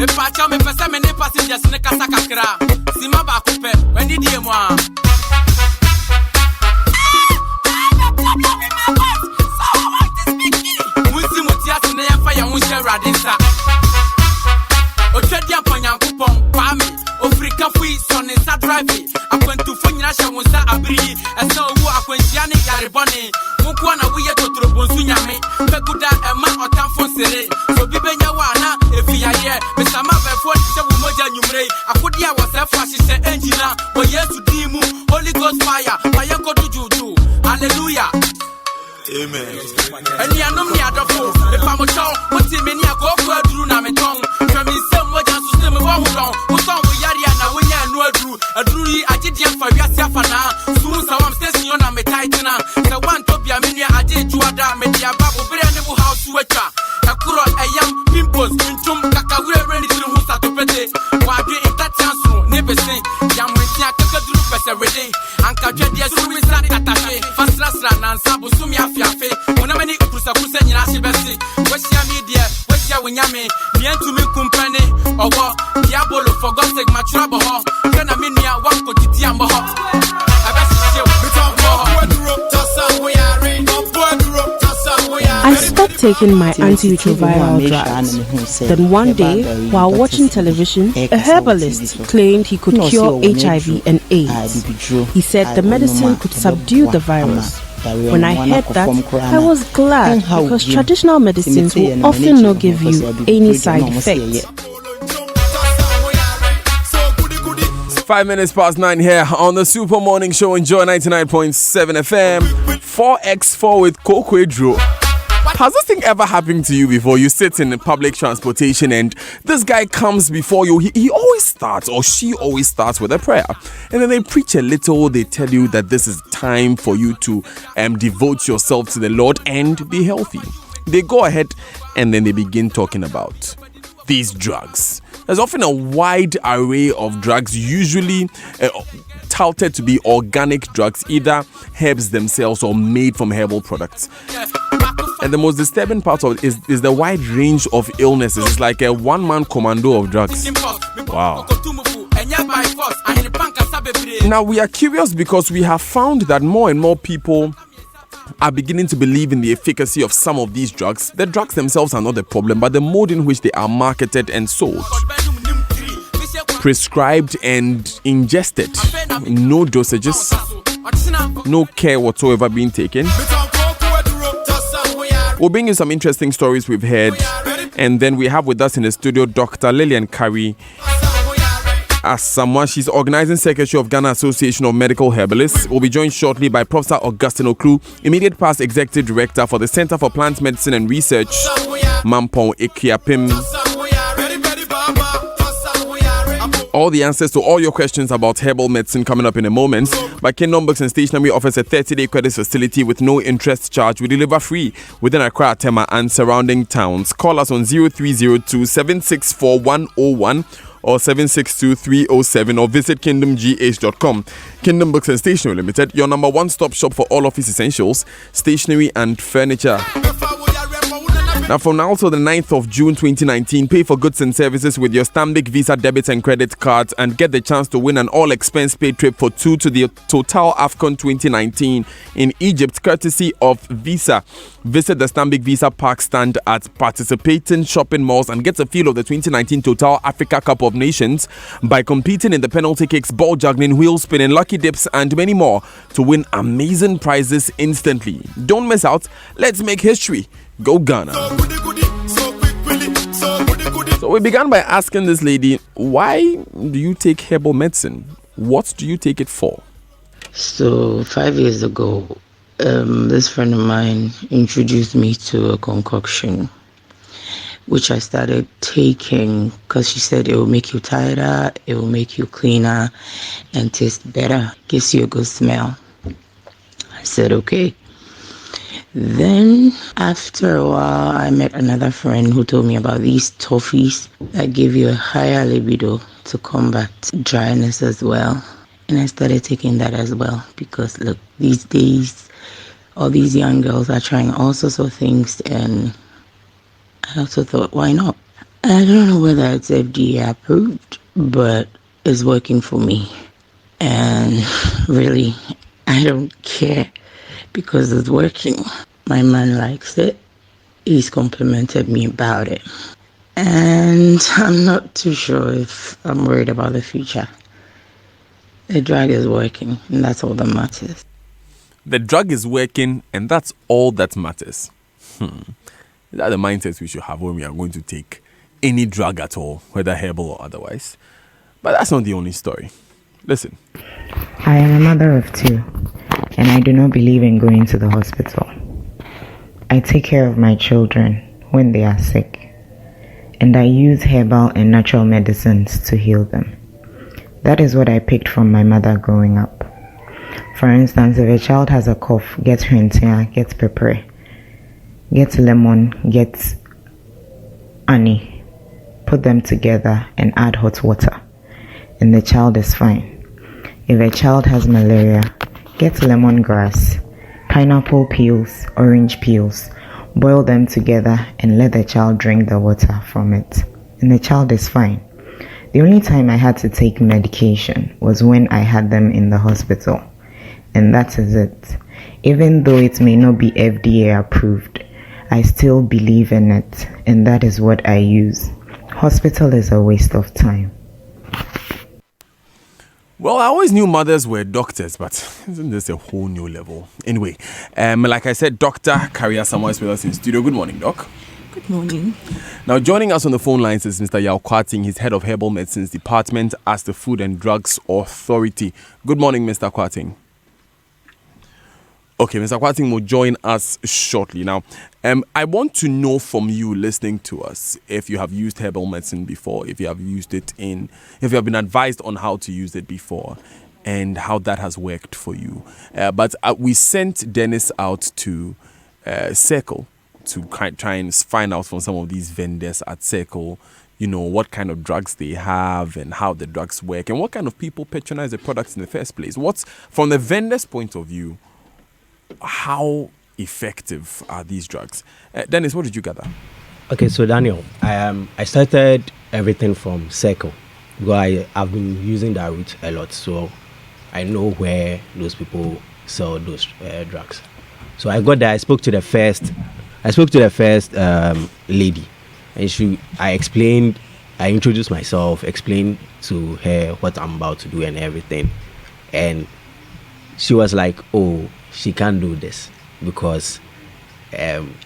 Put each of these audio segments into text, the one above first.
Me pacha me pesa me ne passengers ne kasa kakra. Sima ba kupe, when did you mo? Radisa Ochedia Panyankupon, Pami, Africa Free, Son is a driving. I went to Funyasha was a abri, and so I went Yanni Gariboni, Mukwana, we are to Trobunsunyame, Pekuda, a man or Tamfon Sere. So Bibenya Wana, if we are here, Mr. Mava for the Moja Numre, I could hear was a flash engineer, but yes to Dimu, Holy Ghost fire, fire go to Juju. Hallelujah. Amen. And you know me at the phone. If I'm a child, what's in many a go through Namaton? From his son, what just to stem along. Who's on with Yariana when you know a Drury, I did just for Yasafana. Soon, so I'm staying on a Titan. The one to be a mania, I did to a dam, and the above brand new house sweater. A curl, a young pimples, Pintum, Kakaway, ready to move at the pete. Why do you that chance? Never say, Yam with Yakaka every day. And Kajadia suicide attaché. Fast Rasran and Sabu Sumia Fiafe. When I many Kusakusa Yashibasi. What's your media? What's your winyame? Bien to me company. Or what? Diabolo for God's sake, my trouble. Can I mean me at one Kotitiambo? I stopped taking my antiretroviral drugs. Then one day, while watching television, a herbalist claimed he could cure HIV and AIDS. He said the medicine could subdue the virus. When I heard that, I was glad because traditional medicines will often not give you any side effects. 5 minutes past 9 here on the Super Morning Show. Enjoy 99.7 FM. 4x4 with Kokwedro. Has this thing ever happened to you before? You sit in public transportation and this guy comes before you. He always starts, or she always starts, with a prayer. And then they preach a little. They tell you that this is time for you to devote yourself to the Lord and be healthy. They go ahead and then they begin talking about these drugs. There's often a wide array of drugs, usually touted to be organic drugs, either herbs themselves or made from herbal products. And the most disturbing part of it is the wide range of illnesses. It's like a one-man commando of drugs. Wow. Now, we are curious because we have found that more and more people are beginning to believe in the efficacy of some of these drugs. The drugs themselves are not the problem, but the mode in which they are marketed and sold. Prescribed and ingested. No dosages. No care whatsoever being taken. We'll bring you some interesting stories we've heard. And then we have with us in the studio Dr. Lillian Curry. As someone, she's organizing secretary of Ghana Association of Medical Herbalists. We'll be joined shortly by Professor Augustine Okru, immediate past executive director for the Center for Plant Medicine and Research, Mampong Ekiapim. All the answers to all your questions about herbal medicine coming up in a moment. But Kingdom Books and Stationery offers a 30-day credit facility with no interest charge. We deliver free within Accra, Tema and surrounding towns. Call us on 0302 764 101 or 762-307 or visit kingdomgh.com. Kingdom Books and Stationery Limited, your number one stop shop for all office essentials, stationery and furniture. Now, from now till the 9th of June 2019, pay for goods and services with your Stanbic Visa debit and credit cards and get the chance to win an all-expense-paid trip for two to the Total AFCON 2019 in Egypt, courtesy of Visa. Visit the Stanbic Visa Park stand at participating shopping malls and get a feel of the 2019 Total Africa Cup of Nations by competing in the penalty kicks, ball juggling, wheel spinning, lucky dips, and many more to win amazing prizes instantly. Don't miss out. Let's make history. Go Ghana. So we began by asking this lady, why do you take herbal medicine? What do you take it for? So 5 years ago, this friend of mine introduced me to a concoction, which I started taking because she said it will make you tighter, it will make you cleaner, and taste better, gives you a good smell. I said, okay. Then, after a while, I met another friend who told me about these toffees that give you a higher libido to combat dryness as well. And I started taking that as well because, look, these days, all these young girls are trying all sorts of things, and I also thought, why not? I don't know whether it's FDA approved, but it's working for me. And really, I don't care because it's working. My man likes it. He's complimented me about it. And I'm not too sure if I'm worried about the future. The drug is working, and that's all that matters. The drug is working, and that's all that matters. Is that the mindset we should have when we are going to take any drug at all, whether herbal or otherwise? But that's not the only story. Listen. I am a mother of 2, and I do not believe in going to the hospital. I take care of my children when they are sick, and I use herbal and natural medicines to heal them. That is what I picked from my mother growing up. For instance, if a child has a cough, get hwentia, get pepper, get lemon, get honey, put them together and add hot water, and the child is fine. If a child has malaria, get lemongrass, pineapple peels, orange peels, boil them together and let the child drink the water from it, and the child is fine. The only time I had to take medication was when I had them in the hospital. And that is it. Even though it may not be FDA approved, I still believe in it, and that is what I use. Hospital is a waste of time. Well, I always knew mothers were doctors, but isn't this a whole new level? Anyway, like I said, Dr. Karia Samoa is with us in studio. Good morning, Doc. Good morning. Now, joining us on the phone lines is Mr. Yao Kwating. He's head of Herbal Medicines Department at the Food and Drugs Authority. Good morning, Mr. Kwating. Okay, Mr. Kwating will join us shortly. Now, I want to know from you listening to us if you have used herbal medicine before, if you have been advised on how to use it before, and how that has worked for you. But we sent Dennis out to Circle to try and find out from some of these vendors at Circle, what kind of drugs they have and how the drugs work and what kind of people patronize the products in the first place. What's, from the vendor's point of view, how effective are these drugs? Dennis, what did you gather? Okay, so Daniel, I started everything from Circle. I've been using that route a lot, so I know where those people sell those drugs. So I got there. I spoke to the first lady, and I introduced myself, explained to her what I'm about to do and everything, and she was like, "Oh, she can't do this because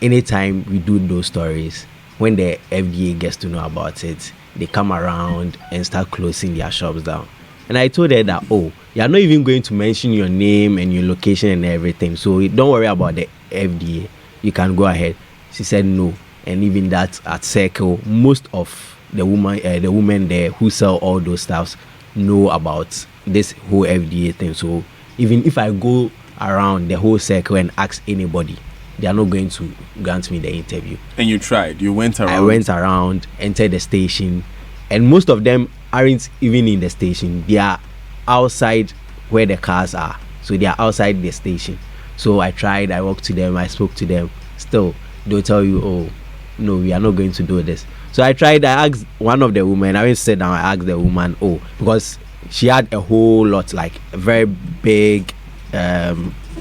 anytime we do those stories, when the FDA gets to know about it, they come around and start closing their shops down." And I told her that, "Oh, you're not even going to mention your name and your location and everything, so don't worry about the FDA. You can go ahead." She said no. And even that at Circle, most of the women there who sell all those stuffs know about this whole FDA thing. So even if I go around the whole Circle and ask anybody, they are not going to grant me the interview. And you tried? You went around? I went around, entered the station, and most of them aren't even in the station. They are outside where the cars are. So they are outside the station. So I tried, I walked to them, I spoke to them. Still, they'll tell you, "Oh, no, we are not going to do this." So I asked one of the women, I went to sit down, I asked the woman, because she had a whole lot, like a very big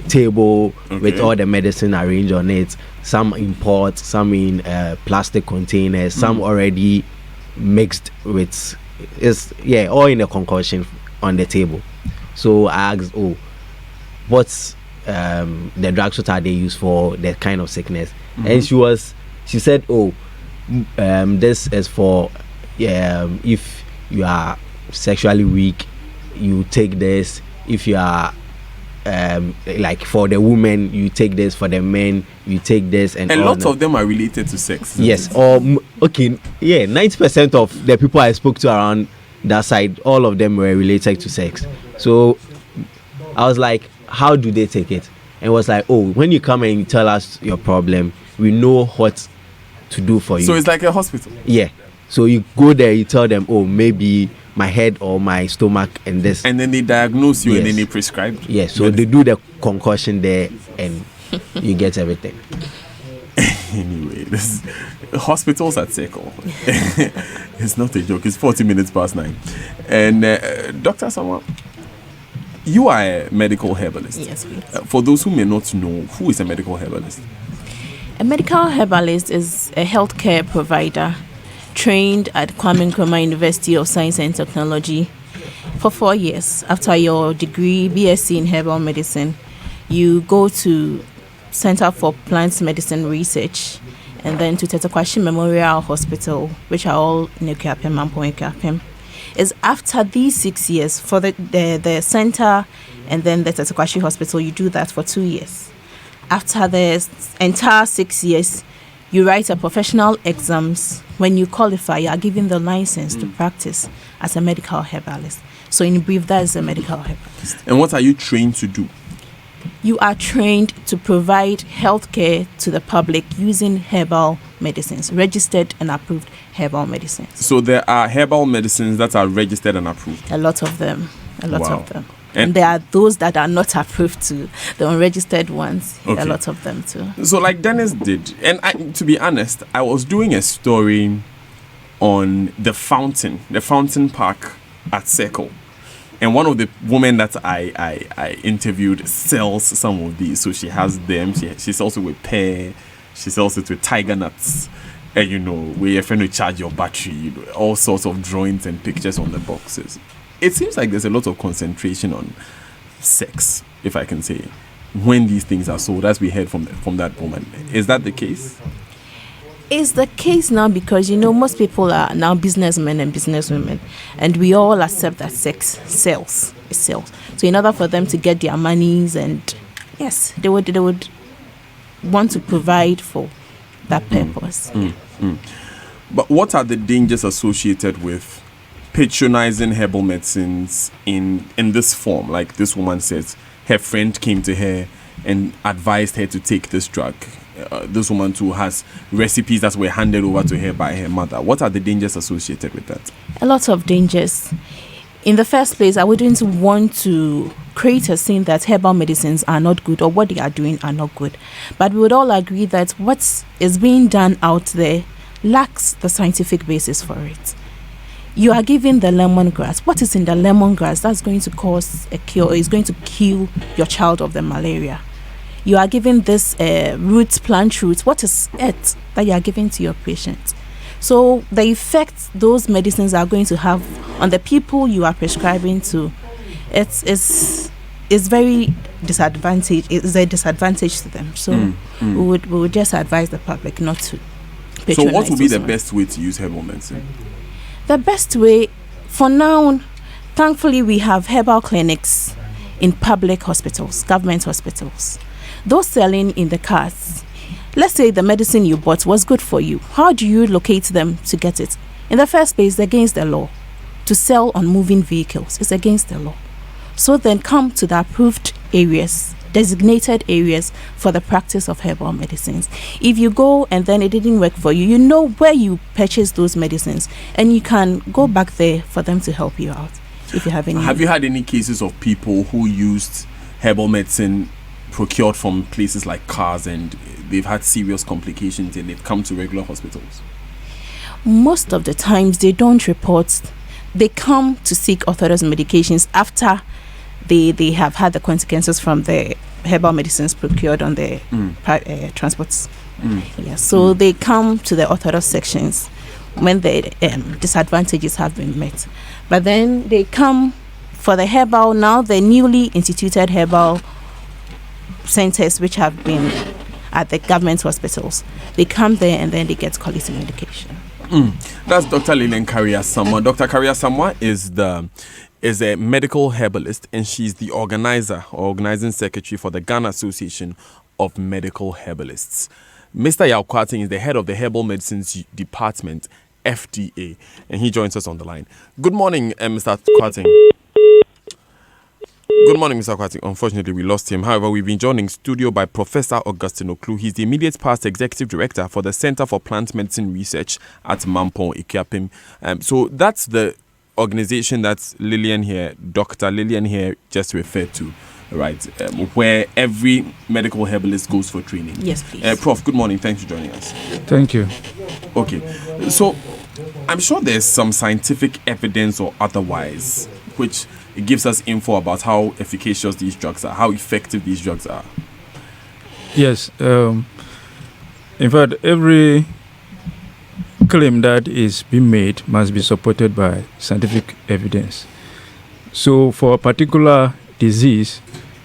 table with all the medicine arranged on it, some in pots, some in plastic containers, some already mixed with, all in a concoction on the table. So I asked, what's the drugs, what are they used for, that kind of sickness? And she said, this is for if you are sexually weak, you take this. If you are like for the women, you take this. For the men, you take this. And lots of them are related to sex. Yes. 90% of the people I spoke to around that side, all of them were related to sex. So I was like, how do they take it? And it was like, when you come and you tell us your problem, we know what to do for you. So it's like a hospital? Yeah. So you go there, you tell them, maybe my head or my stomach and this. And then they diagnose you. Yes. And then they prescribe. Yes. So they do the concoction there and you get everything. Anyway, Hospitals at Circle. It's not a joke. It's 40 minutes past 9. And Dr. Samoa, you are a medical herbalist. Yes, please. For those who may not know, who is a medical herbalist? A medical herbalist is a healthcare provider trained at Kwame Nkrumah University of Science and Technology for 4 years. After your degree, BSc in Herbal Medicine, you go to Center for Plant Medicine Research and then to Tetekwashi Memorial Hospital, which are all in Ekuapem, Mampong Ekuapem. Is after these 6 years for the center and then the Tetekwashi Hospital, you do that for 2 years. After the entire 6 years, you write a professional exams. When you qualify, you are given the license to practice as a medical herbalist. So in brief, that is a medical herbalist. And what are you trained to do? You are trained to provide healthcare to the public using herbal medicines, registered and approved herbal medicines. So there are herbal medicines that are registered and approved? A lot of them. Wow. And there are those that are not approved too, the unregistered ones. Okay. A lot of them too. So like Dennis did, and to be honest, I was doing a story on the fountain park at Circle. And one of the women that I interviewed sells some of these. So she has them. She's also with pear. She sells it with tiger nuts. And where you're trying to charge your battery, all sorts of drawings and pictures on the boxes. It seems like there's a lot of concentration on sex, if I can say, when these things are sold, as we heard from that woman. Is that the case? It's the case now because, most people are now businessmen and businesswomen, and we all accept that sex sells. It sells. So in order for them to get their monies, and yes, they would want to provide for that purpose. But what are the dangers associated with patronizing herbal medicines in this form? Like this woman says, her friend came to her and advised her to take this drug. This woman too has recipes that were handed over to her by her mother. What are the dangers associated with that? A lot of dangers. In the first place, I wouldn't want to create a scene that herbal medicines are not good or what they are doing are not good. But we would all agree that what is being done out there lacks the scientific basis for it. You are giving the lemongrass. What is in the lemongrass that's going to cause a cure, is going to kill your child of the malaria? You are giving this plant roots. What is it that you are giving to your patient? So the effects those medicines are going to have on the people you are prescribing to, it's very disadvantage. It's a disadvantage to them. So we would just advise the public not to patronize. So what would be the best way to use herbal medicine? The best way, for now, thankfully we have herbal clinics in public hospitals, government hospitals. Those selling in the carts, let's say the medicine you bought was good for you. How do you locate them to get it? In the first place, it's against the law. To sell on moving vehicles is against the law. So then come to the approved areas, designated areas for the practice of herbal medicines. If you go and then it didn't work for you, you know where you purchased those medicines and you can go back there for them to help you out if you have any. Have you had any cases of people who used herbal medicine procured from places like cars and they've had serious complications and they've come to regular hospitals? Most of the times they don't report. They come to seek orthodox medications after they have had the consequences from the herbal medicines procured on the transports. So they come to the orthodox sections when the disadvantages have been met. But then they come for the herbal, now the newly instituted herbal centers which have been at the government hospitals. They come there and then they get quality medication. That's Dr. Lillian Kariasamwa. Dr. Kariasamwa is a medical herbalist, and she's the organizing secretary for the Ghana Association of Medical Herbalists. Mr. Yao Kwarting is the head of the Herbal Medicines Department, FDA, and he joins us on the line. Good morning, Mr. Kwarting. Good morning, Mr. Kwarting. Unfortunately, we lost him. However, we've been joined in studio by Professor Augustine Oklu. He's the immediate past executive director for the Center for Plant Medicine Research at Mampong Ekuapem. So that's the organization that Dr. Lillian here just referred to. right, where every medical herbalist goes for training. Yes, please. Prof, good morning. Thanks for joining us. Thank you. Okay, so I'm sure there's some scientific evidence or otherwise which gives us info about how efficacious these drugs are, how effective these drugs are. Yes. In fact, every claim that is being made must be supported by scientific evidence. So for a particular disease,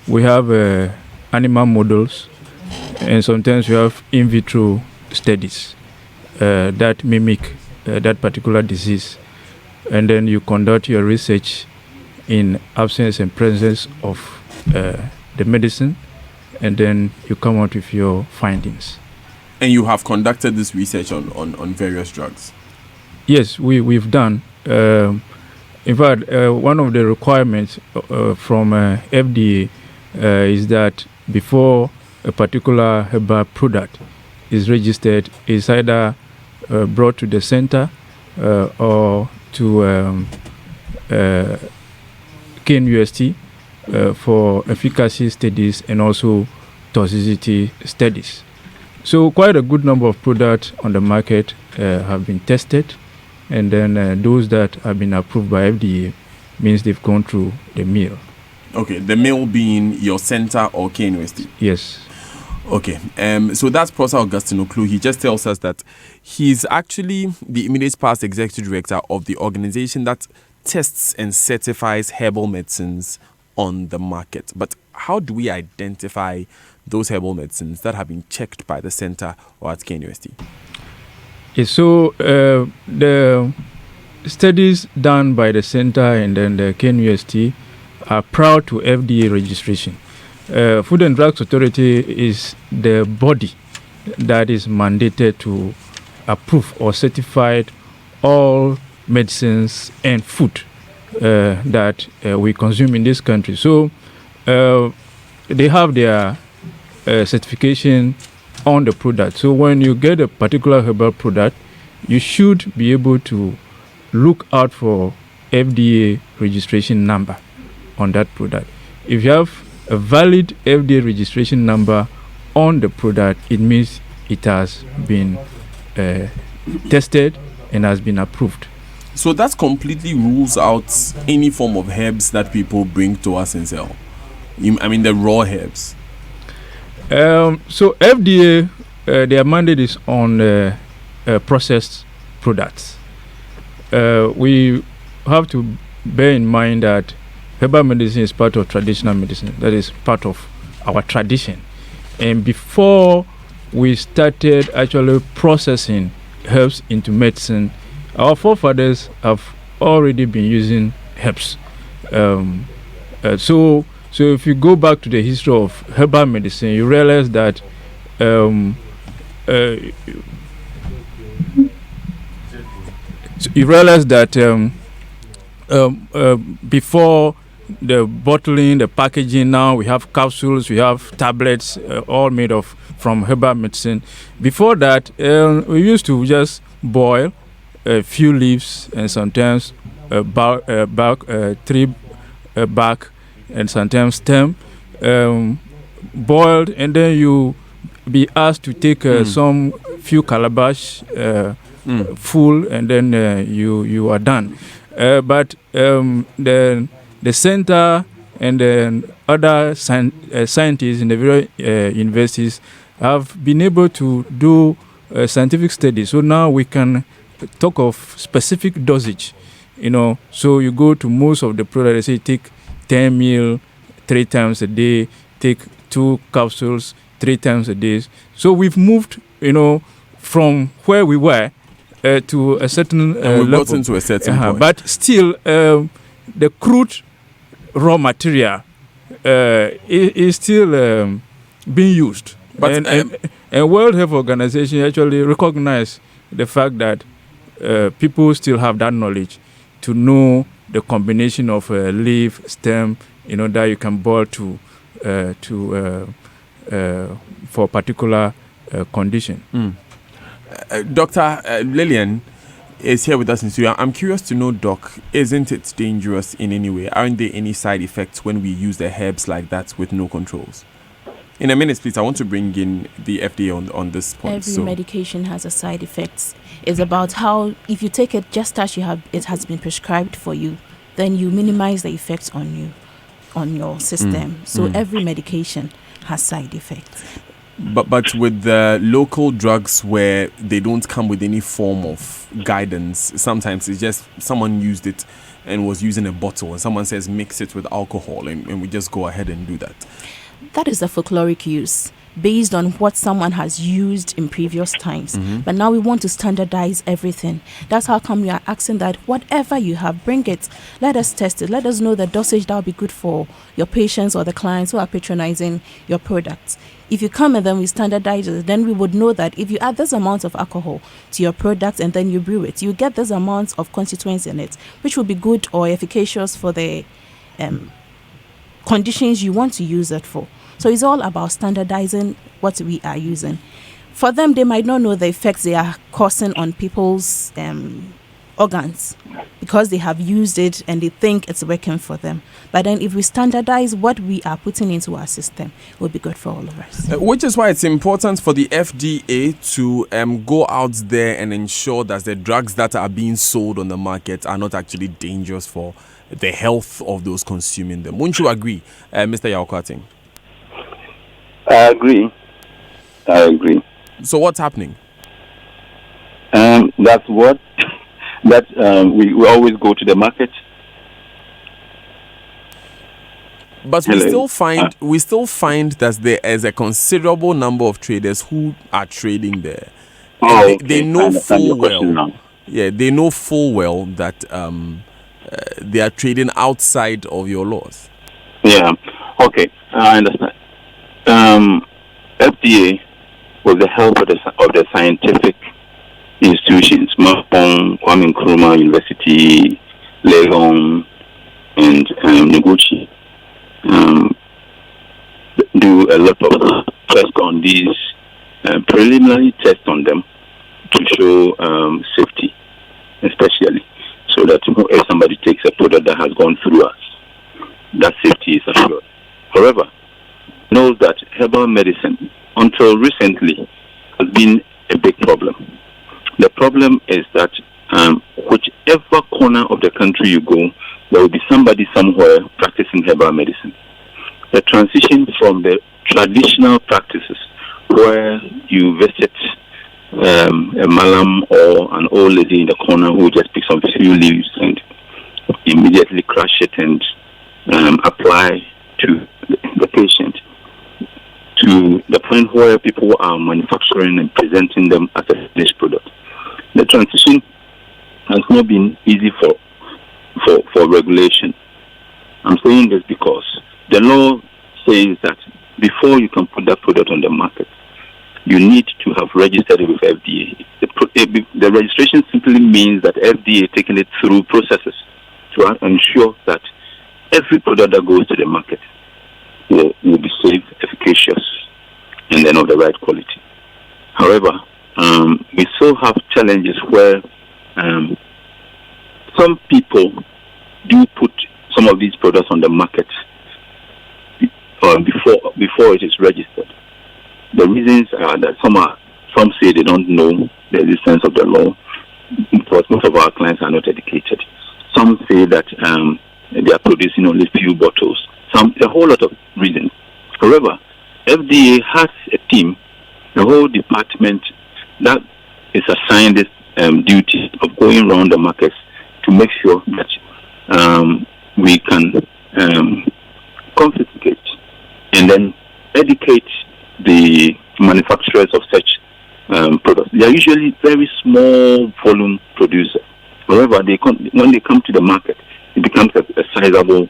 we have animal models, and sometimes we have in vitro studies that mimic that particular disease. And then you conduct your research in absence and presence of the medicine, and then you come out with your findings. And you have conducted this research on various drugs? Yes, we've done. In fact, one of the requirements from FDA is that before a particular herbal product is registered, it's either brought to the center or to KNUST for efficacy studies and also toxicity studies. So quite a good number of products on the market have been tested, and then those that have been approved by FDA means they've gone through the mill. Okay, the mill being your center or KNUST? Yes. Okay, so that's Professor Augustine Oklu. He just tells us that he's actually the immediate past executive director of the organization that tests and certifies herbal medicines on the market. But how do we identify those herbal medicines that have been checked by the center or at KNUST? Yes, so the studies done by the center and then the KNUST are proud to FDA registration. Food and Drugs Authority is the body that is mandated to approve or certify all medicines and food that we consume in this country. So they have their certification on the product. So when you get a particular herbal product, you should be able to look out for FDA registration number on that product. If you have a valid FDA registration number on the product, it means it has been tested and has been approved. So that completely rules out any form of herbs that people bring to us and sell. I mean the raw herbs. So FDA, their mandate is on processed products. We have to bear in mind that herbal medicine is part of traditional medicine. That is part of our tradition. And before we started actually processing herbs into medicine, our forefathers have already been using herbs. So if you go back to the history of herbal medicine, you realize that before the bottling, the packaging, now we have capsules, we have tablets, all made from herbal medicine. Before that, we used to just boil a few leaves and sometimes tree bark and sometimes stem, boiled, and then you be asked to take some few calabash full, and then you are done. But the center and then other scientists in the various universities have been able to do scientific studies. So now we can talk of specific dosage, So you go to most of the products, they say take 10 ml 3 times a day, take 2 capsules 3 times a day. So we've moved, from where we were to a certain and level. Gotten to a certain point. But still, the crude raw material is still being used. But and World Health Organization actually recognize the fact that people still have that knowledge to know the combination of leaf, stem, that you can boil for a particular condition. Dr. Lillian, is here with us in studio. I'm curious to know, Doc, isn't it dangerous in any way? Aren't there any side effects when we use the herbs like that with no controls? In a minute, please, I want to bring in the FDA on this point. Every medication has a side effects. It's about how, if you take it just as it has been prescribed for you, then you minimize the effects on you, on your system. So every medication has side effects. But with the local drugs where they don't come with any form of guidance, sometimes it's just someone used it and was using a bottle, and someone says mix it with alcohol, and we just go ahead and do that. That is a folkloric use based on what someone has used in previous times. But now we want to standardize everything. That's how come we are asking that whatever you have, bring it. Let us test it. Let us know the dosage that will be good for your patients or the clients who are patronizing your products. If you come and then we standardize it, then we would know that if you add this amount of alcohol to your product and then you brew it, you get this amount of constituents in it, which will be good or efficacious for the conditions you want to use it for. So it's all about standardizing what we are using. For them, they might not know the effects they are causing on people's organs because they have used it and they think it's working for them. But then if we standardize what we are putting into our system, it will be good for all of us. Which is why it's important for the FDA to go out there and ensure that the drugs that are being sold on the market are not actually dangerous for the health of those consuming them. Wouldn't you agree, Mr. Yaokwating? I agree. So what's happening? That's what we always go to the market. But we still find that there is a considerable number of traders who are trading there. They know full well. Yeah, they know full well that they are trading outside of your laws. Yeah. Okay, I understand. FDA, with the help of the scientific institutions, Kwame Nkrumah University, Legon, and Noguchi, do a lot of tests on these, preliminary tests on them to show safety, especially, so that if somebody takes a product that has gone through us, that safety is assured. However, knows that herbal medicine, until recently, has been a big problem. The problem is that whichever corner of the country you go, there will be somebody somewhere practicing herbal medicine. The transition from the traditional practices where you visit a malam or an old lady in the corner who just picks some few leaves and immediately crush it and apply to the patient, to the point where people are manufacturing and presenting them as a finished product. The transition has not been easy for regulation. I'm saying this because the law says that before you can put that product on the market, you need to have registered it with FDA. The registration simply means that FDA taking it through processes to ensure that every product that goes to the market will be safe, efficacious, and then of the right quality. However, we still have challenges where some people do put some of these products on the market before it is registered. The reasons are that some say they don't know the existence of the law because most of our clients are not educated. Some say that they are producing only few bottles. A whole lot of reasons. However, FDA has a team, a whole department that is assigned this duty of going around the markets to make sure that we can confiscate and then educate the manufacturers of such products. They are usually very small volume producers. However, when they come to the market, it becomes a sizable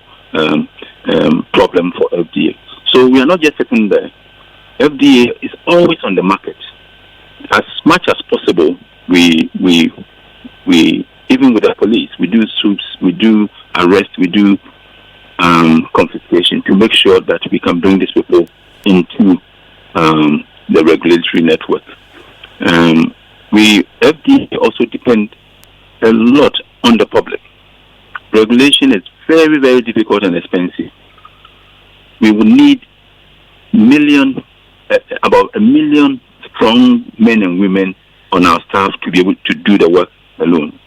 problem for FDA. So we are not just sitting there. FDA is always on the market. As much as possible, we even with the police, we do suits, we do arrest, we do confiscation to make sure that we can bring these people into the regulatory network. FDA also depend a lot on the public. Regulation is very, very difficult and expensive. We would need about 1 million strong men and women on our staff to be able to do the work alone.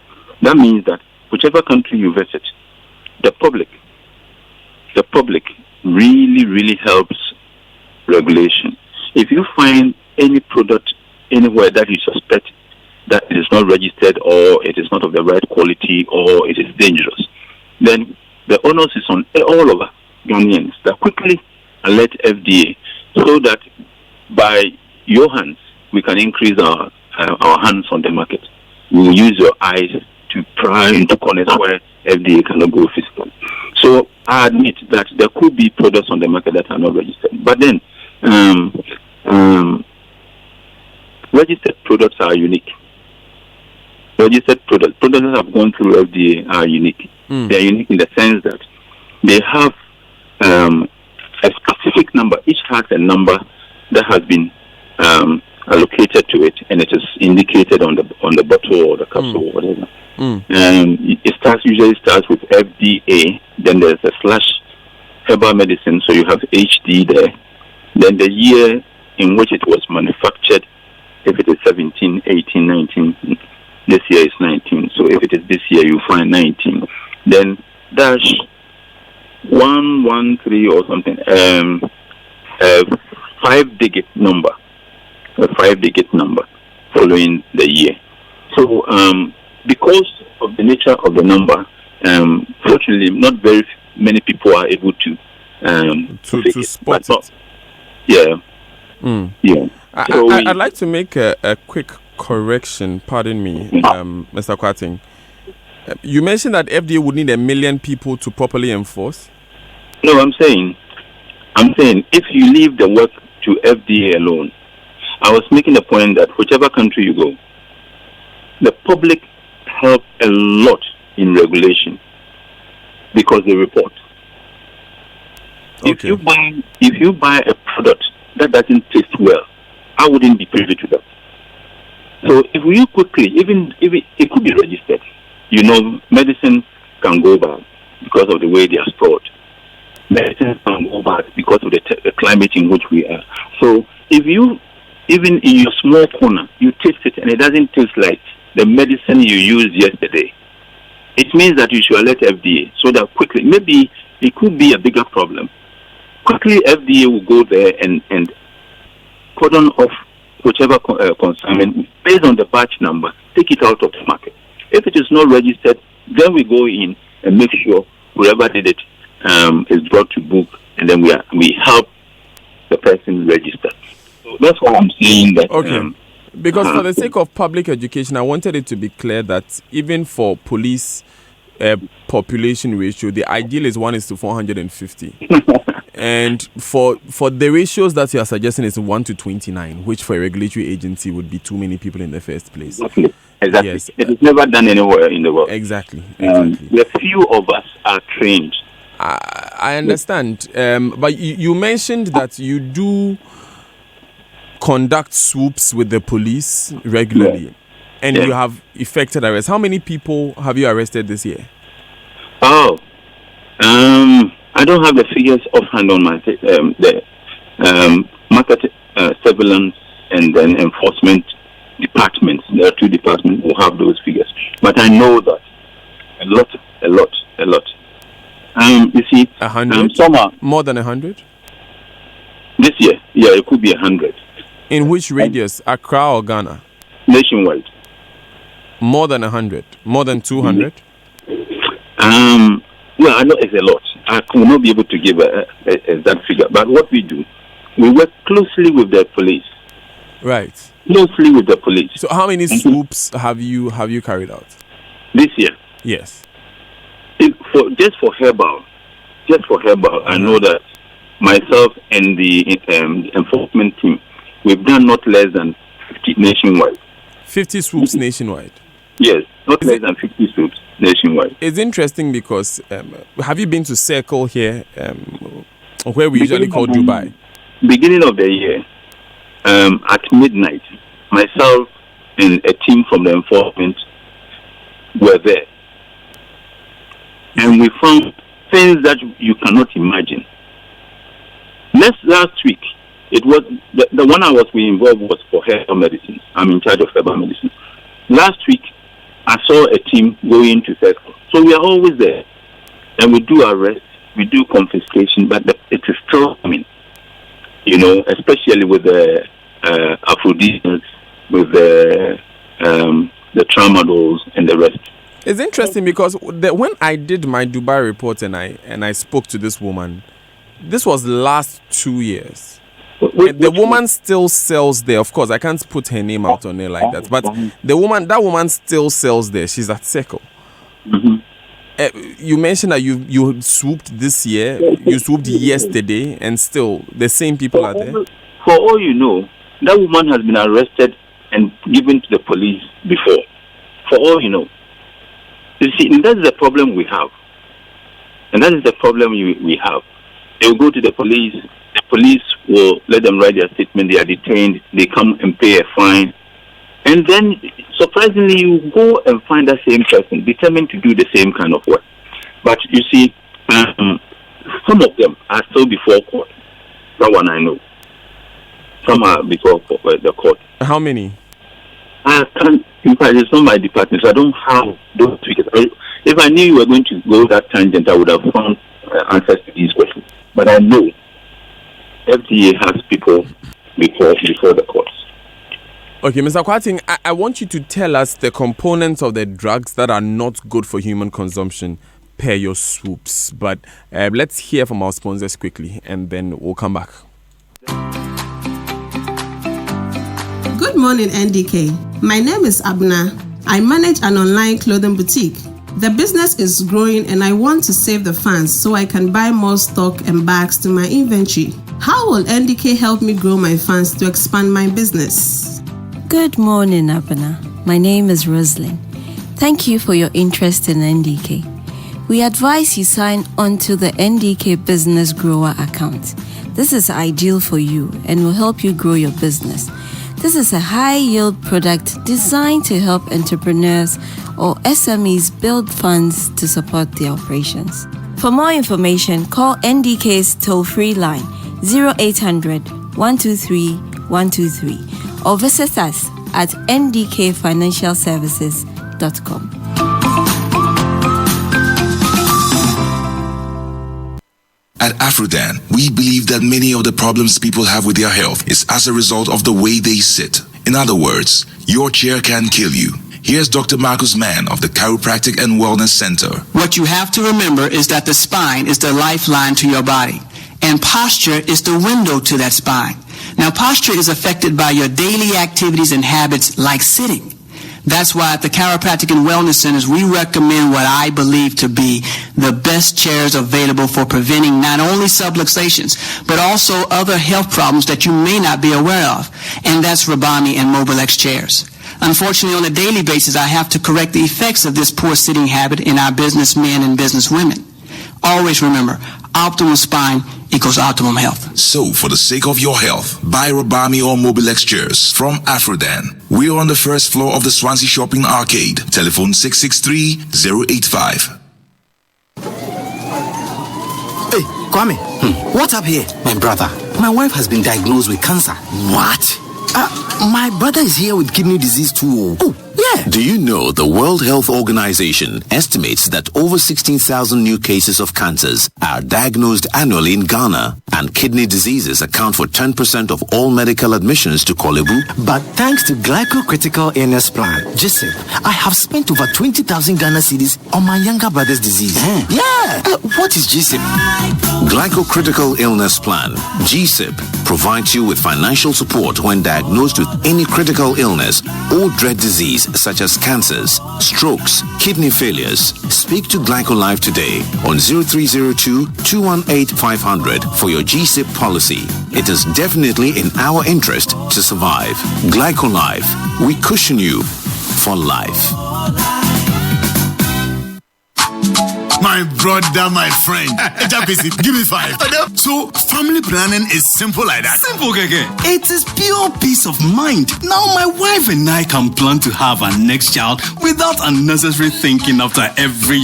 That means that whichever country you visit, the public really, really helps regulation. If you find any product anywhere that you suspect that it is not registered or it is not of the right quality or it is dangerous, then the onus is on all of us Ghanaians that quickly alert FDA so that by your hands we can increase our hands on the market. We will use your eyes to pry into corners where FDA cannot go physical. So I admit that there could be products on the market that are not registered. But then registered products are unique. Registered products that have gone through FDA are unique. They are unique in the sense that they have a specific number. Each has a number that has been allocated to it, and it is indicated on the bottle or the capsule or whatever. It usually starts with FDA. Then there's a slash Herbal Medicine, so you have HD there. Then the year in which it was manufactured, if it is 17, 18, 19, this year is 19. So if it is this year, you find 19. Then dash 113 or something, a 5-digit number following the year. So because of the nature of the number, fortunately, not very many people are able to spot it. Yeah. Yeah. I'd like to make a quick correction. Pardon me, Mr. Kwating. You mentioned that FDA would need 1 million people to properly enforce. No, I'm saying if you leave the work to FDA alone, I was making the point that whichever country you go, the public help a lot in regulation because they report. Okay. If you buy a product that doesn't taste well, I wouldn't be privy to that. So if you quickly, even if it could be registered, medicine can go bad because of the way they are stored. Medicine can go bad because of the climate in which we are. So if you, even in your small corner, you taste it and it doesn't taste like the medicine you used yesterday, it means that you should alert FDA so that quickly, maybe it could be a bigger problem. Quickly, FDA will go there and cordon off whichever consignment based on the batch number, take it out of the market. If it is not registered, then we go in and make sure whoever did it is brought to book, and then we help the person register. So that's why I'm saying that. Okay. Because for the sake of public education, I wanted it to be clear that even for police population ratio, the ideal is 1:450. And for the ratios that you are suggesting is 1:29, which for a regulatory agency would be too many people in the first place. Exactly. Yes. It is never done anywhere in the world. Exactly. The few of us are trained. I understand. But you mentioned that you do conduct swoops with the police regularly, and you have effected arrests. How many people have you arrested this year? I don't have the figures offhand on my the market surveillance and then enforcement departments. There are 2 departments who have those figures, but I know that a lot. You see, 100. Some are more than 100 this year. Yeah, it could be 100. In which radius, Accra or Ghana? Nationwide. More than 100, more than 200. Well, I know it's a lot. I will not be able to give that figure. But what we do, we work closely with the police. Right. Closely with the police. So, how many swoops have you carried out this year? Yes. Just for herbal, I know that myself and the enforcement team, we've done not less than 50 nationwide. 50 swoops nationwide? Yes, not less than 50 swoops nationwide. It's interesting because have you been to Circle here, where we usually call Dubai? Beginning of the year, at midnight, myself and a team from the enforcement were there. And we found things that you cannot imagine. Last week, it was the 1 hour we involved was for herbal medicine. I'm in charge of herbal medicine. Last week, I saw a team going to Circle. So we are always there. And we do arrest, we do confiscation, but it is still coming. You know, especially with the aphrodisiacs, with the tramadols and the rest. It's interesting because when I did my Dubai report and I spoke to this woman, this was last 2 years. The woman still sells there. Of course, I can't put her name out on it like that. But that woman still sells there. She's at Circle. Mm-hmm. You mentioned that you swooped this year. You swooped yesterday, and still the same people are there. For all you know, that woman has been arrested and given to the police before. For all you know. You see, and that's the problem we have. And that is the problem we have. They will go to the police. The police will let them write their statement. They are detained. They come and pay a fine. And then, surprisingly, you go and find that same person determined to do the same kind of work. But you see, some of them are still before court. That one I know. Some are before the court. How many? I can't. In fact, it's not my department, so I don't have those figures. If I knew you were going to go that tangent, I would have found answers to these questions. But I know FDA has people before the courts. Okay, Mr. Kwating, I want you to tell us the components of the drugs that are not good for human consumption per your swoops. But let's hear from our sponsors quickly, and then we'll come back. Good morning, NDK. My name is Abna. I manage an online clothing boutique. The business is growing and I want to save the funds so I can buy more stock and bags to my inventory. How will NDK help me grow my funds to expand my business? Good morning, Abna. My name is Roslyn. Thank you for your interest in NDK. We advise you sign onto the NDK Business Grower account. This is ideal for you and will help you grow your business. This is a high-yield product designed to help entrepreneurs or SMEs build funds to support their operations. For more information, call NDK's toll-free line 0800 123 123 or visit us at ndkfinancialservices.com. At Afrodan, we believe that many of the problems people have with their health is as a result of the way they sit. In other words, your chair can kill you. Here's Dr. Marcus Mann of the Chiropractic and Wellness Center. What you have to remember is that the spine is the lifeline to your body, and posture is the window to that spine. Now, posture is affected by your daily activities and habits like sitting. That's why at the Chiropractic and Wellness Centers, we recommend what I believe to be the best chairs available for preventing not only subluxations, but also other health problems that you may not be aware of. And that's Rabami and Mobilex chairs. Unfortunately, on a daily basis, I have to correct the effects of this poor sitting habit in our businessmen and businesswomen. Always remember, optimal spine equals optimum health. So, for the sake of your health, buy Rabami or Mobilex chairs from Afrodan. We're on the first floor of the Swansea Shopping Arcade. Telephone 663-085. Hey, Kwame, what's up here? My brother, my wife has been diagnosed with cancer. What? My brother is here with kidney disease too. Oh, yeah. Do you know the World Health Organization estimates that over 16,000 new cases of cancers are diagnosed annually in Ghana, and kidney diseases account for 10% of all medical admissions to Kolebu? But thanks to Glyco-Critical Illness Plan, GSIP, I have spent over 20,000 Ghana cedis on my younger brother's disease. Yeah. What is GSIP? Glyco-Critical Illness Plan, GSIP, provides you with financial support when diagnosed with any critical illness or dread disease such as cancers, strokes, kidney failures. Speak to GlycoLife today on 0302-218-500 for your GSIP policy. It is definitely in our interest to survive. GlycoLife, we cushion you for life. My brother, my friend. Give me 5. So, family planning is simple like that. Simple, Keke. It is pure peace of mind. Now my wife and I can plan to have our next child without unnecessary thinking after every,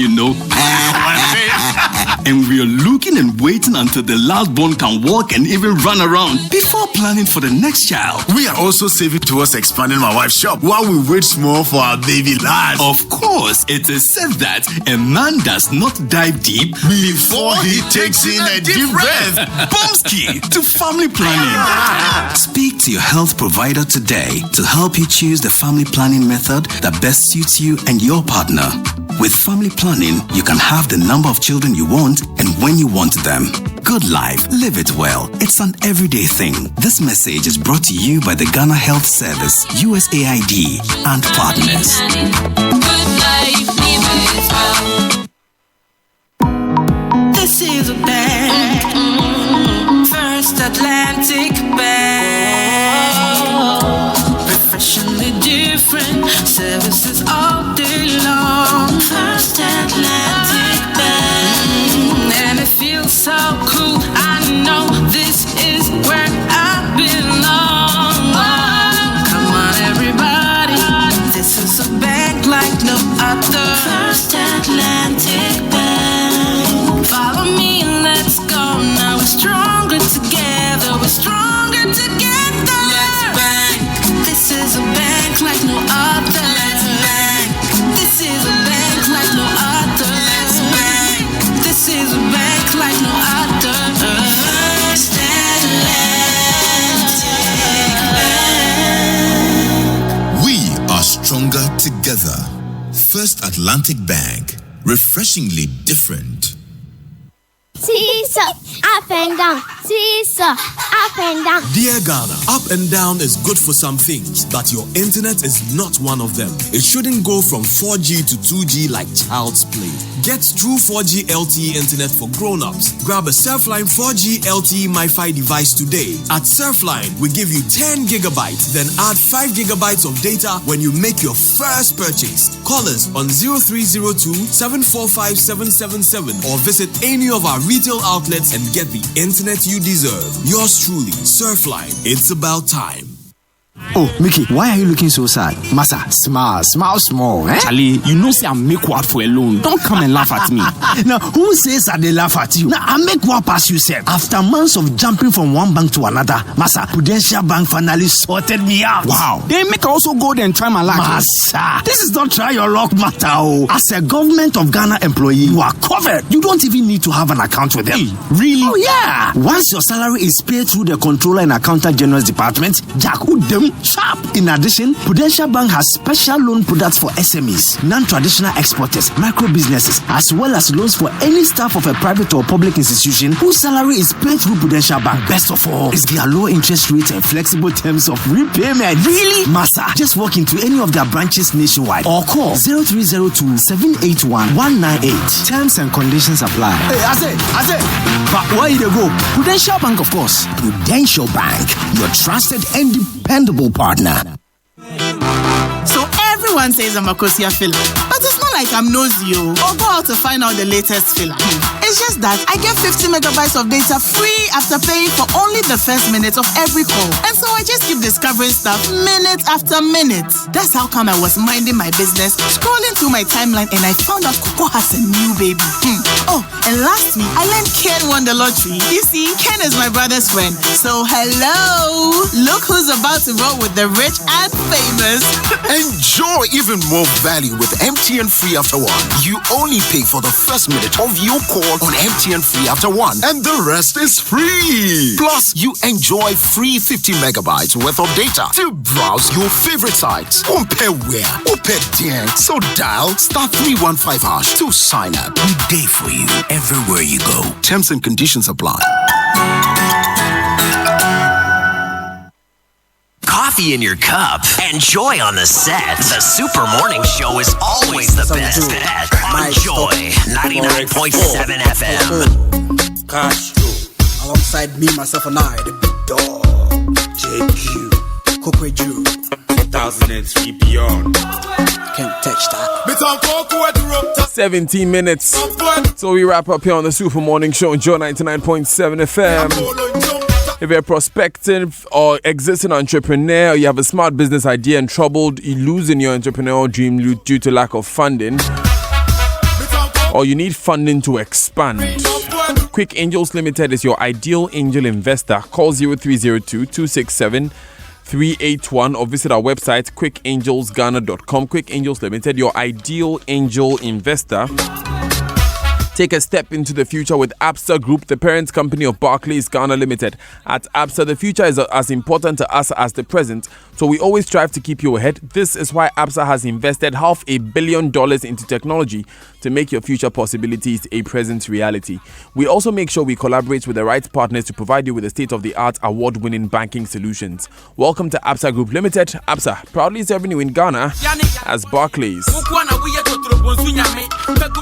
And we are looking and waiting until the last born can walk and even run around before planning for the next child. We are also saving towards expanding my wife's shop while we wait small for our baby lad. Of course, it is said that a man does not dive deep before he takes in a deep breath. Boomski to family planning. Speak to your health provider today to help you choose the family planning method that best suits you and your partner. With family planning, you can have the number of children you want and when you want them. Good life, live it well. It's an everyday thing. This message is brought to you by the Ghana Health Service, USAID, and partners. Good life, live it well. This is a bank, First Atlantic Bank. Refreshingly different services all day long. First Atlantic Bank, and it feels so cool. I know this is where I belong. Come on, everybody, this is a bank like no other. First Atlantic Bank. Follow me, let's go. Now we're stronger together. We're stronger together. Let's bank. This is a bank like no other. Let's bank. This is a bank like no other. Let's bank. This is a bank like no other. First Atlantic Bank. We are stronger together. First Atlantic Bank. Refreshingly different. Seesaw, up and down. Seesaw, up and down. Dear Ghana, up and down is good for some things, but your internet is not one of them. It shouldn't go from 4G to 2G like child's play. Get true 4G LTE internet for grown-ups. Grab a Surfline 4G LTE MiFi device today. At Surfline, we give you 10 gigabytes, then add 5 gigabytes of data when you make your first purchase. Call us on 0302-745-777 or visit any of our retail outlets and get the internet you deserve. Yours truly, Surfline. It's about time. Oh, Mickey, why are you looking so sad? Massa, smile small, eh? Charlie, you know say I make what for alone. Don't come and laugh at me. Now, who says I they laugh at you? Now, I make what pass you said. After months of jumping from one bank to another, Massa, Prudential Bank finally sorted me out. Wow. They make also go there and try my luck. Massa, this is not try your luck matter. Oh. As a government of Ghana employee, you are covered. You don't even need to have an account with them. Hey, really? Oh, yeah. Once your salary is paid through the Controller and Accountant General's Department, Jack, who them sharp. In addition, Prudential Bank has special loan products for SMEs, non-traditional exporters, micro businesses, as well as loans for any staff of a private or public institution whose salary is paid through Prudential Bank. Best of all is their low interest rates and flexible terms of repayment. Really? Massa, just walk into any of their branches nationwide or call 0302-781-198. Terms and conditions apply. Hey, I say, but where you go? Prudential Bank, of course. Prudential Bank, your trusted and dependable partner. So everyone says I'm a Kosia filler, but it's not like I'm nosy or go out to find out the latest filler. It's just that I get 50 megabytes of data free after paying for only the first minute of every call. And so I just keep discovering stuff minute after minute. That's how come I was minding my business, scrolling through my timeline, and I found out Coco has a new baby. Oh, and last week, I learned Ken won the lottery. You see, Ken is my brother's friend. So hello, look who's about to roll with the rich and famous. Enjoy even more value with MTN Free After One. You only pay for the first minute of your call on MTN Free After One, and the rest is free. Plus, you enjoy free 50 megabytes worth of data to browse your favorite sites. Compare where, compare there. So dial *315# to sign up. We day for you everywhere you go. Terms and conditions apply. Coffee in your cup and joy on the set. The Super Morning Show is always the best bet on Joy 99.7 FM. Castro, alongside me, myself, and I, the big dog, JQ, Corporate Jew, 2003 beyond. Can't touch that. 17 minutes. So we wrap up here on the Super Morning Show on Joe 99.7 FM. If you're a prospective or existing entrepreneur, or you have a smart business idea and troubled losing your entrepreneurial dream due to lack of funding, or you need funding to expand, Quick Angels Limited is your ideal angel investor. Call 0302-267-381 or visit our website quickangelsghana.com. Quick Angels Limited, your ideal angel investor. Take a step into the future with Absa Group, the parent company of Barclays Ghana Limited. At Absa, the future is as important to us as the present, so we always strive to keep you ahead. This is why Absa has invested $500 million into technology to make your future possibilities a present reality. We also make sure we collaborate with the right partners to provide you with the state-of-the-art award-winning banking solutions. Welcome to Absa Group Limited. Absa, proudly serving you in Ghana as Barclays.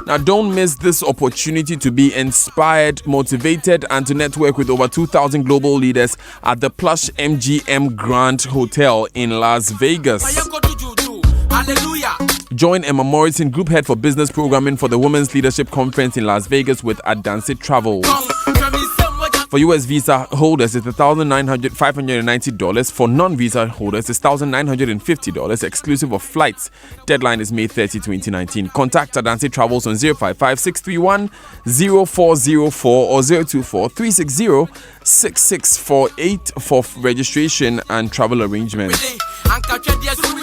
Now, don't miss this opportunity to be inspired, motivated, and to network with over 2,000 global leaders at the plush MGM Grand Hotel in Las Vegas. Join Emma Morrison, Group Head for Business Programming for the Women's Leadership Conference in Las Vegas with Adansi Travel. For US visa holders, it's $590. For non-visa holders, it's $1,950, exclusive of flights. Deadline is May 30, 2019. Contact Adansi Travels on 055-631-0404 or 024-360-6648 for registration and travel arrangements.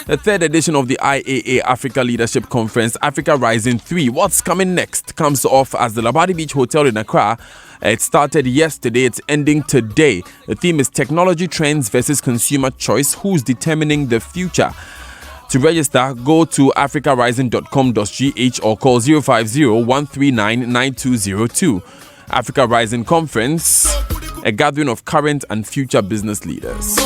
The third edition of the IAA Africa Leadership Conference, Africa Rising 3. What's coming next comes off as the Labadi Beach Hotel in Accra. It started yesterday, it's ending today. The theme is Technology Trends versus Consumer Choice. Who's determining the future? To register, go to africarising.com.gh or call 050-139-9202. Africa Rising Conference, a gathering of current and future business leaders.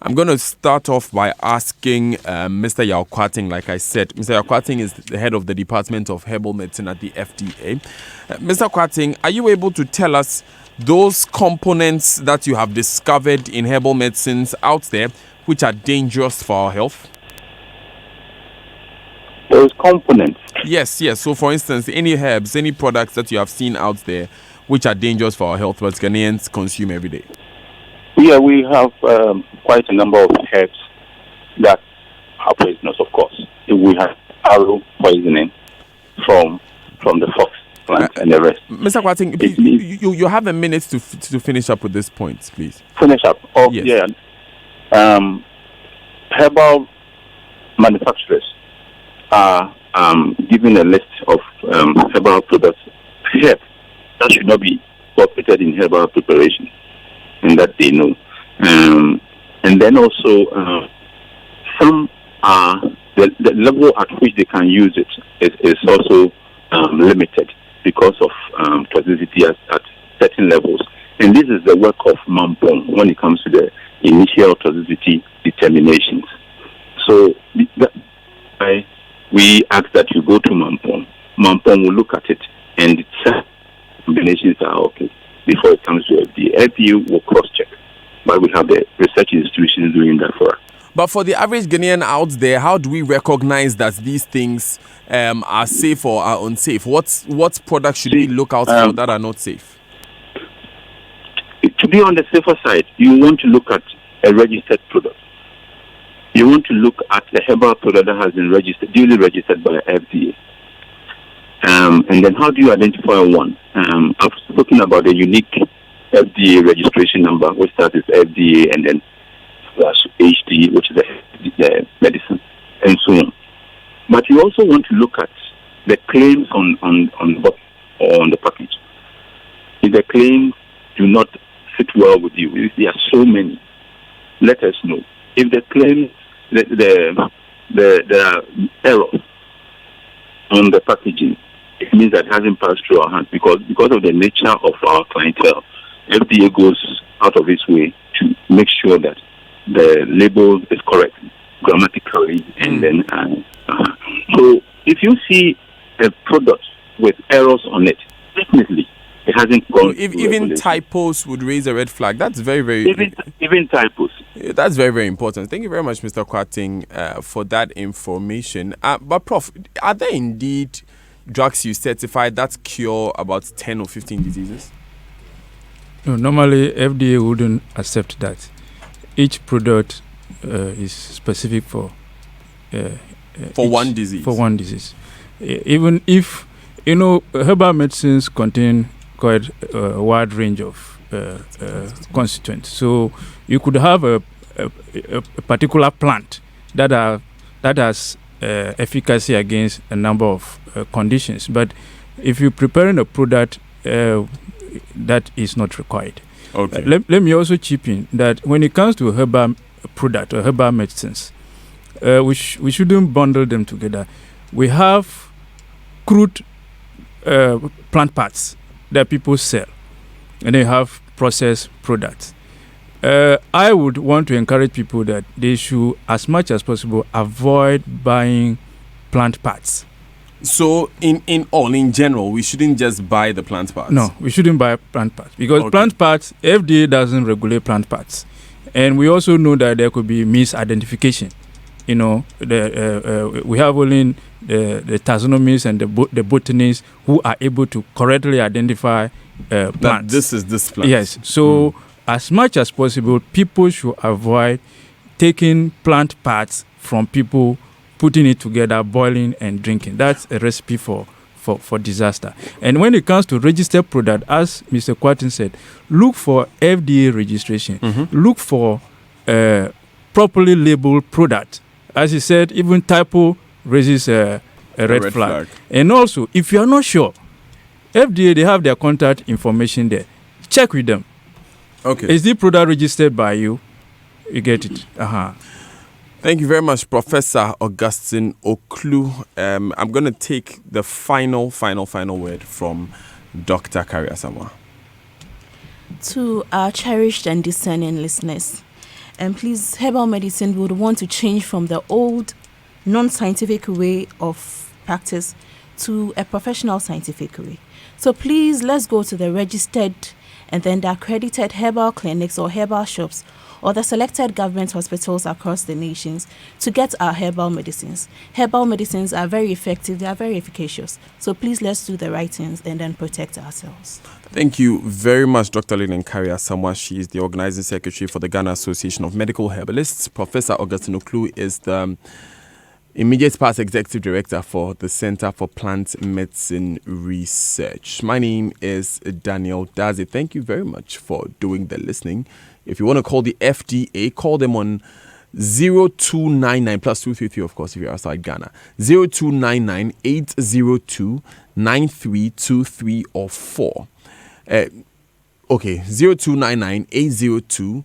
I'm going to start off by asking Mr. Yao Kwating, like I said. Mr. Yao Kwating is the head of the Department of Herbal Medicine at the FDA. Mr. Kwating, are you able to tell us those components that you have discovered in herbal medicines out there which are dangerous for our health? Those components? Yes. So, for instance, any herbs, any products that you have seen out there which are dangerous for our health, but Ghanaians consume every day? Yeah, we have quite a number of herbs that are poisonous, of course. We have arrow poisoning from the fox plant and the rest. Mr. Kwating, you have a minute to finish up with this point, please. Finish up? Oh, yes. Yeah. Herbal manufacturers are giving a list of herbal products that should not be incorporated in herbal preparation, and that they know. And then also, some are the level at which they can use it is also limited because of toxicity at certain levels. And this is the work of Mampong when it comes to the initial toxicity determinations. So we ask that you go to Mampong. Mampong will look at it and decide combinations are okay before it comes to FDA. FDA will cross-check, but we have the research institutions doing that for us. But for the average Ghanaian out there, how do we recognize that these things are safe or are unsafe? What products should we look out for that are not safe? To be on the safer side, you want to look at a registered product. You want to look at the herbal product that has been duly registered by FDA. And then how do you identify one? I've spoken about the unique FDA registration number, which starts with FDA and then HD, which is the medicine, and so on. But you also want to look at the claims on the box or on the package. If the claims do not fit well with you, if there are so many, let us know. If the claims, there are errors on the packaging, it means that it hasn't passed through our hands because of the nature of our clientele. FDA goes out of its way to make sure that the label is correct grammatically, and then so if you see a product with errors on it, definitely it hasn't gone. Even typos would raise a red flag. That's very, very even typos. That's very, very important. Thank you very much, Mr. Kwating, for that information. But Prof, are there indeed drugs you certify that cure about 10 or 15 diseases? No, normally FDA wouldn't accept that. Each product is specific for one disease. For one disease. Even if, herbal medicines contain quite a wide range of constituents. So you could have a particular plant that has efficacy against a number of conditions. But if you're preparing a product, that is not required. Okay. Let me also chip in that when it comes to herbal product or herbal medicines, we shouldn't bundle them together. We have crude plant parts that people sell, and they have processed products. I would want to encourage people that they should, as much as possible, avoid buying plant parts. So, in general, we shouldn't just buy the plant parts? No, we shouldn't buy plant parts because plant parts, FDA doesn't regulate plant parts. And we also know that there could be misidentification. We have only the taxonomists and the botanists who are able to correctly identify plants. That this is this plant. Yes. So, as much as possible, people should avoid taking plant parts from people, putting it together, boiling and drinking. That's a recipe for disaster. And when it comes to registered product, as Mr. Kwatin said, look for FDA registration. Look for properly labeled product. As he said, even typo raises a red flag. And also, if you are not sure, FDA, they have their contact information there. Check with them. Okay. Is the product registered by you? You get it. Thank you very much, Professor Augustine Oklu. I'm going to take the final word from Dr. Carrie Asamoah. To our cherished and discerning listeners, and please, herbal medicine would want to change from the old non-scientific way of practice to a professional scientific way. So please, let's go to the registered and then the accredited herbal clinics or herbal shops or the selected government hospitals across the nations to get our herbal medicines. Herbal medicines are very effective, they are very efficacious. So please, let's do the right things and then protect ourselves. Thank you very much, Dr. Lynn Carrie Asamoah. She is the organizing secretary for the Ghana Association of Medical Herbalists. Professor Augustine Oklu is the immediate past executive director for the Center for Plant Medicine Research. My name is Daniel Dazi. Thank you very much for doing the listening. If you want to call the FDA, call them on 0299 plus 233, of course, if you're outside Ghana. 0299 802 9323 or 4. 0299 802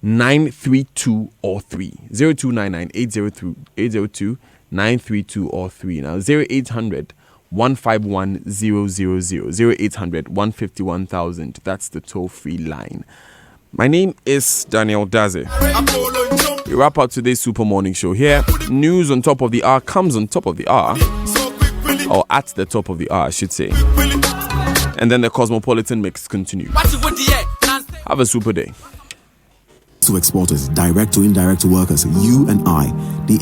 932 or 3. 0299 802 932 or 3. Now 0800 151 000 0800 151,000. That's the toll-free line. My name is Daniel Daze. We wrap up today's Super Morning Show here. News on top of the hour comes on top of the hour, or at the top of the hour, I should say. And then the Cosmopolitan Mix continues. Have a super day. To exporters, direct to indirect workers, you and I. The